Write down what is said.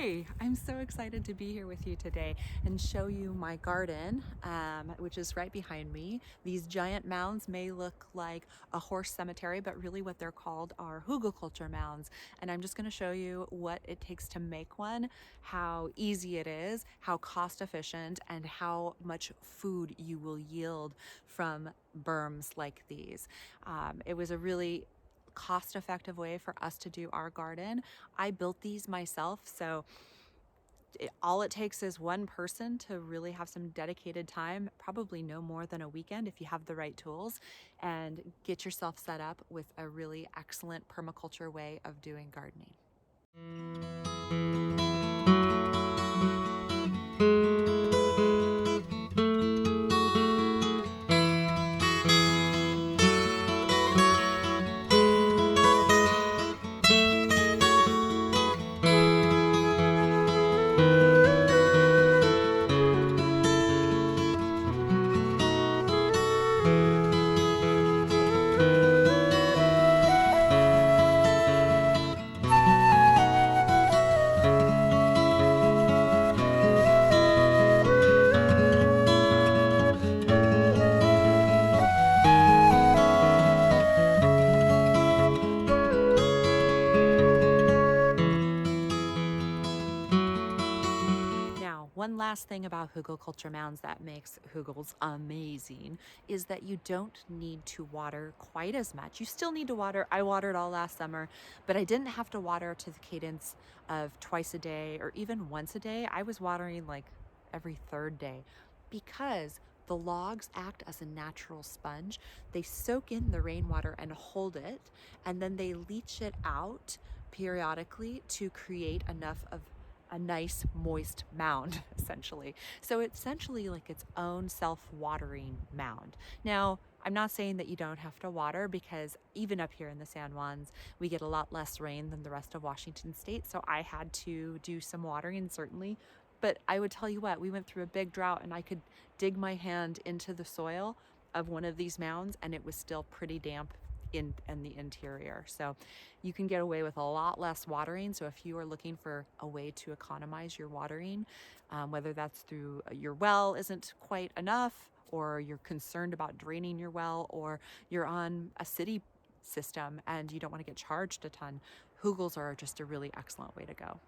Hi, I'm so excited to be here with you today and show you my garden, which is right behind me. These giant mounds may look like a horse cemetery, but really what they're called are Hugelkultur mounds. And I'm just going to show you what it takes to make one, how easy it is, how cost efficient, and how much food you will yield from berms like these. It was a really cost-effective way for us to do our garden. I built these myself, so all it takes is one person to really have some dedicated time, probably no more than a weekend if you have the right tools, and get yourself set up with a really excellent permaculture way of doing gardening. Now, one last thing about Hugelkultur mounds that makes Hugels amazing is that you don't need to water quite as much. You still need to water. I watered all last summer, but I didn't have to water to the cadence of twice a day or even once a day. I was watering like every third day because the logs act as a natural sponge. They soak in the rainwater and hold it, and then they leach it out periodically to create enough of a nice moist mound, essentially. So it's essentially like its own self-watering mound. Now, I'm not saying that you don't have to water, because even up here in the San Juans, we get a lot less rain than the rest of Washington state. So I had to do some watering, certainly. But I would tell you what, we went through a big drought and I could dig my hand into the soil of one of these mounds and it was still pretty damp in the interior. So you can get away with a lot less watering. So if you are looking for a way to economize your watering, whether that's through your well isn't quite enough, or you're concerned about draining your well, or you're on a city system and you don't want to get charged a ton, Hugels are just a really excellent way to go.